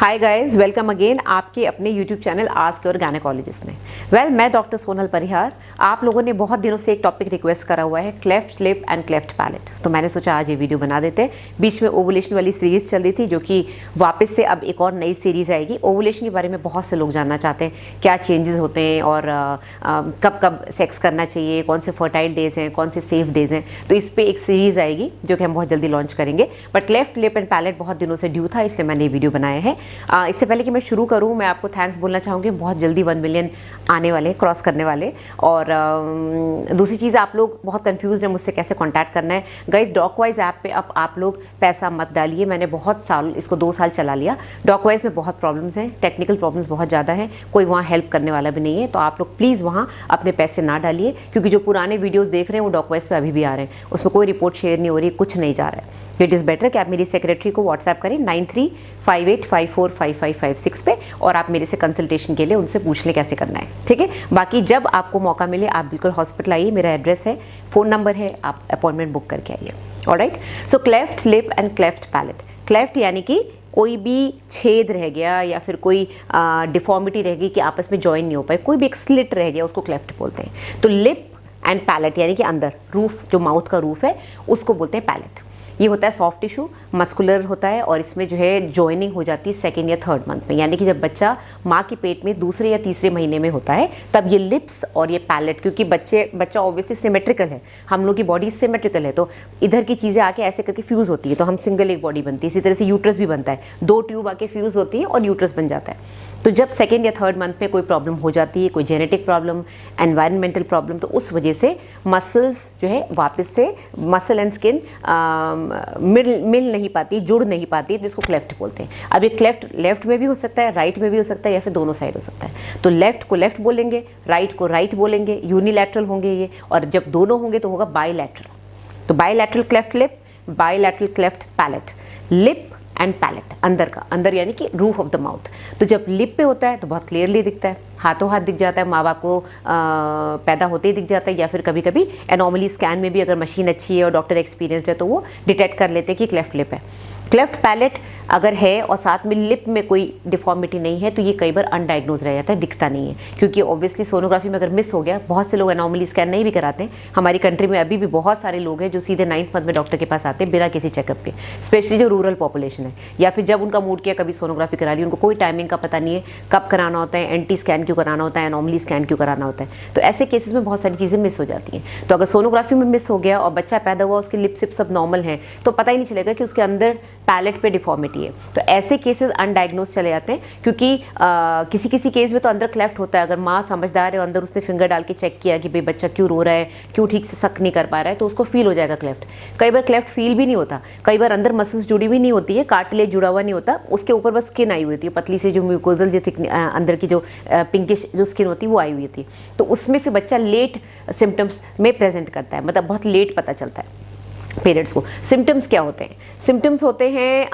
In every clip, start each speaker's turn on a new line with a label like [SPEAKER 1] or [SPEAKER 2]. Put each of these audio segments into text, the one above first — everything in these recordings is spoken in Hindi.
[SPEAKER 1] हाय गाइस, वेलकम अगेन आपके अपने YouTube channel ask your gynaecologist में। मैं डॉक्टर सोनल परिहार। आप लोगों ने बहुत दिनों से एक टॉपिक रिक्वेस्ट करा हुआ है, cleft lip and cleft palate. तो मैंने सोचा आज ये वीडियो बना देते हैं। बीच में ओवुलेशन वाली सीरीज़ चल रही थी, जो कि वापस से अब एक और नई सीरीज़ आएगी। ओवुलेशन के बारे में बहुत से लोग जानना चाहते हैं, क्या चेंजेस होते हैं और कब कब सेक्स करना चाहिए, कौन से फर्टाइल डेज हैं, कौन से सेफ डेज हैं। तो इस पर एक सीरीज़ आएगी जो कि हम बहुत जल्दी लॉन्च करेंगे। But cleft lip and palate बहुत दिनों से ड्यू था, इसलिए मैंने ये वीडियो बनाया है। इससे पहले कि मैं शुरू करूं, मैं आपको थैंक्स बोलना चाहूँगी। बहुत जल्दी 1 मिलियन आने वाले, क्रॉस करने वाले। और दूसरी चीज़, आप लोग बहुत कंफ्यूज हैं मुझसे कैसे कांटेक्ट करना है। गाइस, डॉकवाइज ऐप पे अब आप लोग पैसा मत डालिए। मैंने बहुत साल, इसको 2 साल चला लिया। डॉकवाइज में बहुत प्रॉब्लम्स हैं, टेक्निकल प्रॉब्लम्स बहुत ज़्यादा हैं, कोई वहाँ हेल्प करने वाला भी नहीं है। तो आप लोग प्लीज़ वहाँ अपने पैसे ना डालिए, क्योंकि जो पुराने वीडियोज़ देख रहे हैं वो डॉकवाइज पे अभी भी आ रहे हैं, उसमें कोई रिपोर्ट शेयर नहीं हो रही, कुछ नहीं जा रहा है। इट इज़ बेटर कि आप मेरी सेक्रेटरी को व्हाट्सएप करें 9358545556 पे, और आप मेरे से कंसल्टेशन के लिए उनसे पूछ लें कैसे करना है। ठीक है। बाकी जब आपको मौका मिले आप बिल्कुल हॉस्पिटल आइए, मेरा एड्रेस है, फ़ोन नंबर है, आप अपॉइंटमेंट बुक करके आइए। Alright. So cleft lip and cleft palate. Cleft यानी कि कोई भी छेद रह गया या फिर कोई डिफॉर्मिटी रह गई कि आपस में जॉइन नहीं हो पाए, कोई भी एक स्लिट रह गया, उसको क्लेफ्ट बोलते हैं। तो लिप एंड पैलेट यानी कि अंदर रूफ, जो माउथ का रूफ है, उसको बोलते हैं पैलेट। ये होता है सॉफ्ट टिश्यू, मस्कुलर होता है, और इसमें जो है जॉइनिंग हो जाती है 2nd या 3rd मंथ में, यानी कि जब बच्चा माँ के पेट में 2रे या 3रे महीने में होता है, तब ये लिप्स और ये पैलेट, क्योंकि बच्चा ऑब्वियसली सिमेट्रिकल है, हम लोग की बॉडी सिमेट्रिकल है, तो इधर की चीज़ें आके ऐसे करके फ्यूज़ होती है, तो हम सिंगल एक बॉडी बनती है। इसी तरह से यूट्रस भी बनता है, 2 ट्यूब आके फ्यूज़ होती है और यूट्रस बन जाता है। तो जब 2nd या 3rd मंथ में कोई प्रॉब्लम हो जाती है, कोई जेनेटिक प्रॉब्लम, एनवायरमेंटल प्रॉब्लम, तो उस वजह से मसल्स जो है वापस से मसल एंड स्किन मिल नहीं पाती, जुड़ नहीं पाती, तो इसको क्लेफ्ट बोलते हैं। अब ये क्लेफ्ट लेफ्ट में भी हो सकता है, राइट में भी हो सकता है, या फिर दोनों साइड हो सकता है। तो लेफ्ट को लेफ्ट बोलेंगे, राइट को राइट बोलेंगे, यूनिलैटरल होंगे ये, और जब दोनों होंगे तो होगा बाईलैटरल। तो bilateral cleft lip, bilateral cleft palate. Lip and palate, अंदर का, अंदर यानी कि रूफ ऑफ द माउथ। तो जब लिप पे होता है तो बहुत क्लियरली दिखता है, हाथों हाथ दिख जाता है, माँ बाप को पैदा होते ही दिख जाता है, या फिर कभी कभी एनॉमली स्कैन में भी अगर मशीन अच्छी है और डॉक्टर एक्सपीरियंस्ड है तो वो डिटेक्ट कर लेते हैं कि क्लेफ्ट लिप है। क्लेफ्ट पैलेट अगर है और साथ में लिप में कोई डिफॉर्मिटी नहीं है तो ये कई बार अनडायग्नोज रह जाता है, दिखता नहीं है, क्योंकि ऑब्वियसली सोनोग्राफी में अगर मिस हो गया, बहुत से लोग एनॉमली स्कैन नहीं भी कराते हैं। हमारी कंट्री में अभी भी बहुत सारे लोग हैं जो सीधे 9th मंथ में डॉक्टर के पास आते हैं बिना किसी चेकअप के, स्पेशली जो रूरल पॉपुलेशन है, या फिर जब उनका मूड किया कभी सोनोग्राफी करा ली, उनको कोई टाइमिंग का पता नहीं है, कब कराना होता है, एंटी स्कैन क्यों कराना होता है, एनॉमली स्कैन क्यों कराना होता है। तो ऐसे केसेस में बहुत सारी चीज़ें मिस हो जाती हैं। तो अगर सोनोग्राफी में मिस हो गया और बच्चा पैदा हुआ, उसके लिप सिप सब नॉर्मल हैं, तो पता ही नहीं चलेगा कि उसके अंदर पैलेट पे डिफॉर्मिटी है। तो ऐसे केसेस अनडायग्नोज चले जाते हैं, क्योंकि किसी किसी केस में तो अंदर क्लेफ्ट होता है। अगर माँ समझदार है, अंदर उसने फिंगर डाल के चेक किया कि भाई बच्चा क्यों रो रहा है, क्यों ठीक से सक नहीं कर पा रहा है, तो उसको फील हो जाएगा क्लेफ्ट। कई बार क्लेफ्ट फील भी नहीं होता, कई बार अंदर मसल्स जुड़ी हुई नहीं होती है, कार्टिलेज जुड़ा हुआ नहीं होता, उसके ऊपर बस स्किन आई हुई होती है, पतली से जो म्यूकोजल जो थिक अंदर की जो पिंकिश जो स्किन होती है वो आई हुई थी। तो उसमें फिर बच्चा लेट सिम्टम्स में प्रेजेंट करता है, मतलब बहुत लेट पता चलता है पेरेंट्स को। सिम्टम्स क्या होते हैं? सिम्टम्स होते हैं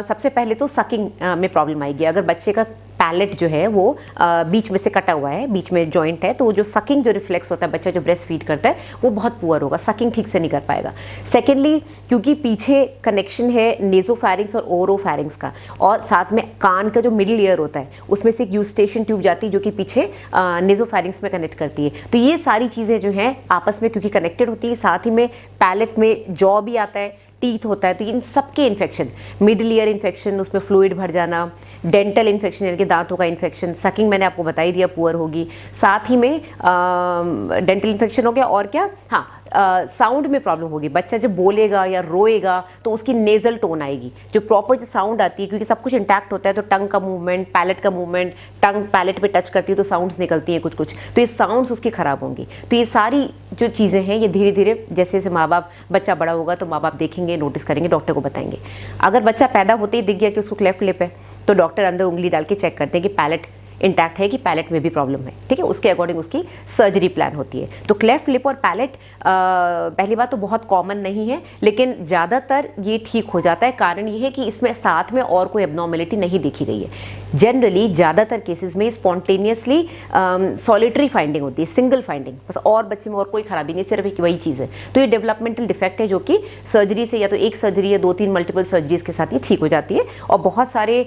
[SPEAKER 1] सबसे पहले तो सकिंग में प्रॉब्लम आएगी। अगर बच्चे का पैलेट जो है वो बीच में से कटा हुआ है, बीच में जॉइंट है, तो जो सकिंग जो रिफ्लेक्स होता है, बच्चा जो ब्रेस्ट फीड करता है वो बहुत पुअर होगा, सकिंग ठीक से नहीं कर पाएगा। सेकेंडली, क्योंकि पीछे कनेक्शन है नेजोफैरिंग्स और ओरोफैरिंग्स का, और साथ में कान का जो मिडिल ईयर होता है उसमें से एक यूस्टेशन ट्यूब जाती है जो कि पीछे नेजोफैरिंग्स में कनेक्ट करती है। तो ये सारी चीज़ें जो हैं आपस में क्योंकि कनेक्टेड होती है, साथ ही में पैलेट में जॉ भी आता है, टीथ होता है, तो इन सबके इन्फेक्शन, मिडिल ईयर इन्फेक्शन, उसमें फ्लूइड भर जाना, डेंटल इन्फेक्शन यानी कि दांतों का इन्फेक्शन, सकिंग मैंने आपको बता ही दिया पुअर होगी, साथ ही में डेंटल इन्फेक्शन हो गया, और क्या, हाँ, साउंड में प्रॉब्लम होगी। बच्चा जब बोलेगा या रोएगा तो उसकी नेजल टोन आएगी, जो प्रॉपर जो साउंड आती है, क्योंकि सब कुछ इंटैक्ट होता है, तो टंग का मूवमेंट, पैलेट का मूवमेंट, टंग पैलेट पे टच करती है तो साउंड्स निकलती हैं कुछ कुछ, तो ये साउंड्स उसकी ख़राब होंगी। तो ये सारी जो चीज़ें हैं ये धीरे धीरे जैसे जैसे माँ बाप, बच्चा बड़ा होगा तो माँ बाप देखेंगे, नोटिस करेंगे, डॉक्टर को बताएंगे। अगर बच्चा पैदा होते ही दिख गया कि उसको क्लेफ्ट लिप है, तो डॉक्टर अंदर उंगली डाल के चेक करते हैं कि पैलेट इंटैक्ट है कि पैलेट में भी प्रॉब्लम है। ठीक है, उसके अकॉर्डिंग उसकी सर्जरी प्लान होती है। तो क्लेफ्ट लिप और पैलेट पहली बात तो बहुत कॉमन नहीं है, लेकिन ज़्यादातर ये ठीक हो जाता है। कारण ये है कि इसमें साथ में और कोई एबनॉर्मेलिटी नहीं देखी गई है। जनरली ज़्यादातर केसेस में स्पॉन्टेनियसली सॉलिटरी फाइंडिंग होती है, सिंगल फाइंडिंग, बस और बच्चे में और कोई खराबी नहीं, सिर्फ एक वही चीज़ है। तो ये डेवलपमेंटल डिफेक्ट है जो कि सर्जरी से या तो एक सर्जरी या 2-3 मल्टीपल सर्जरीज के साथ ये ठीक हो जाती है। और बहुत सारे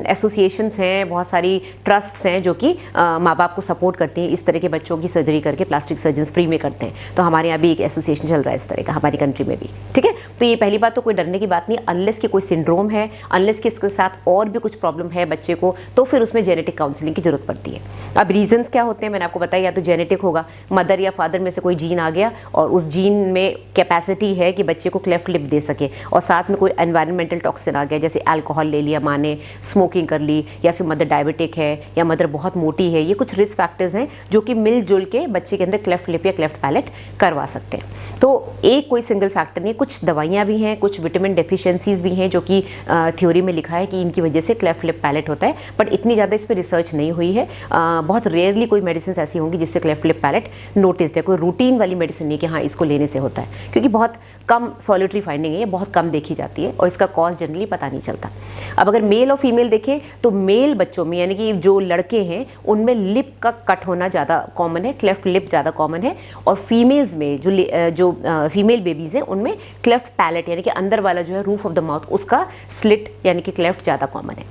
[SPEAKER 1] एसोसिएशंस हैं, बहुत सारी ट्रस्ट्स हैं जो कि माँ बाप को सपोर्ट करती हैं इस तरह के बच्चों की सर्जरी करके, प्लास्टिक सर्जन्स फ्री में करते हैं। तो हमारे यहाँ भी एक एसोसिएशन चल रहा है इस तरह का, हमारी कंट्री में भी, ठीक है। तो ये पहली बात तो कोई डरने की बात नहीं, अनलेस कि कोई सिंड्रोम है, अनलेस कि इसके साथ और भी कुछ प्रॉब्लम है बच्चे को, तो फिर उसमें जेनेटिक काउंसलिंग की जरूरत पड़ती है। अब रीजंस क्या होते हैं मैंने आपको बताया, या तो जेनेटिक होगा, मदर या फादर में से कोई जीन आ गया और उस जीन में कैपेसिटी है कि बच्चे को क्लेफ्ट लिप दे सके, और साथ में कोई एनवायरमेंटल टॉक्सिन आ गया, जैसे अल्कोहल ले लिया माँ ने, स्मोकिंग कर ली, या फिर मदर डायबिटिक है या मदर बहुत मोटी है। ये कुछ रिस्क फैक्टर्स हैं जो कि मिलजुल के बच्चे के अंदर क्लेफ्ट लिप या क्लेफ्ट पैलेट करवा सकते हैं। तो एक कोई सिंगल फैक्टर नहीं, कुछ दवाइयाँ भी हैं, कुछ विटामिन डेफिशिएंसीज भी हैं जो कि थ्योरी में लिखा है कि इनकी वजह से क्लेफ्ट लिप पैलेट होता है, बट इतनी ज़्यादा इस पर रिसर्च नहीं हुई है। बहुत रेयरली कोई मेडिसिन ऐसी होंगी जिससे क्लेफ्ट लिप पैलेट नोटिस्ड है। कोई रूटीन वाली मेडिसिन नहीं कि हाँ इसको लेने से होता है, क्योंकि बहुत कम सॉलिटरी फाइंडिंग है, ये बहुत कम देखी जाती है और इसका कॉज जनरली पता नहीं चलता। अब अगर मेल और फीमेल देखें तो मेल बच्चों में यानी कि जो लड़के हैं उनमें लिप का कट होना ज़्यादा कॉमन है, क्लेफ्ट लिप ज़्यादा कॉमन है, और फीमेल्स में जो फीमेल बेबीज़ हैं उनमें क्लेफ्ट पैलेट यानी कि अंदर वाला जो है रूफ ऑफ द माउथ उसका स्लिट यानी कि क्लेफ्ट ज़्यादा कॉमन है।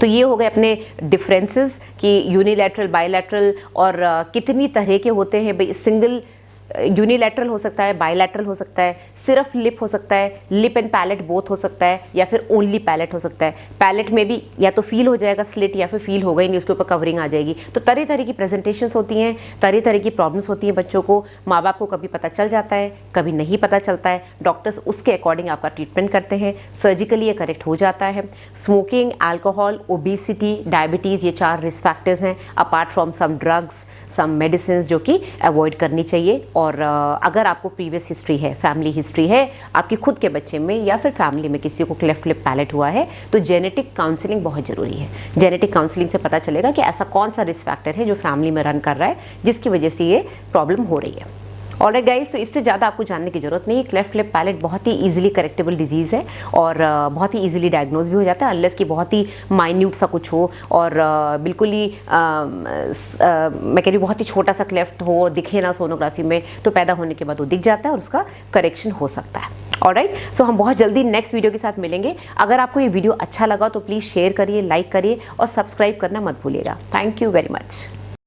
[SPEAKER 1] तो ये हो गए अपने डिफरेंसेस कि यूनिलैटरल, बायलैटरल और कितनी तरह के होते हैं। सिंगल यूनिलैटरल हो सकता है, बायलैटरल हो सकता है, सिर्फ लिप हो सकता है, लिप एंड पैलेट बोथ हो सकता है, या फिर ओनली पैलेट हो सकता है। पैलेट में भी या तो फील हो जाएगा स्लिट या फिर फील होगा ही नहीं, उसके ऊपर कवरिंग आ जाएगी। तो तरह तरह की प्रेजेंटेशंस होती हैं, तरह तरह की प्रॉब्लम्स होती हैं बच्चों को। माँ बाप को कभी पता चल जाता है, कभी नहीं पता चलता है, डॉक्टर्स उसके अकॉर्डिंग आपका ट्रीटमेंट करते हैं, सर्जिकली ये करेक्ट हो जाता है। स्मोकिंग, अल्कोहल, ओबेसिटी, डायबिटीज़, ये 4 रिस्क फैक्टर्स हैं, apart from some drugs, some medicine जो कि अवॉइड करनी चाहिए। और अगर आपको प्रीवियस हिस्ट्री है, फैमिली हिस्ट्री है आपकी खुद के बच्चे में या फिर फैमिली में किसी को क्लेफ्ट लिप पैलेट हुआ है, तो जेनेटिक काउंसलिंग बहुत ज़रूरी है। जेनेटिक काउंसलिंग से पता चलेगा कि ऐसा कौन सा रिस्क फैक्टर है जो फैमिली में रन कर रहा है जिसकी वजह से ये प्रॉब्लम हो रही है। ऑलराइट गाइस, तो इससे ज़्यादा आपको जानने की जरूरत नहीं है। क्लेफ्ट लिप पैलेट बहुत ही इजीली करेक्टेबल डिजीज़ है और बहुत ही इजीली डायग्नोज भी हो जाता है, अनलेस कि बहुत ही माइन्यूट सा कुछ हो और बिल्कुल ही मैं कह रही हूँ बहुत ही छोटा सा क्लेफ्ट हो, दिखे ना सोनोग्राफी में, तो पैदा होने के बाद वो दिख जाता है और उसका करेक्शन हो सकता है। ऑलराइट, सो हम बहुत जल्दी नेक्स्ट वीडियो के साथ मिलेंगे। अगर आपको ये वीडियो अच्छा लगा तो प्लीज़ शेयर करिए, लाइक करिए और सब्सक्राइब करना मत भूलिएगा। Thank you very much.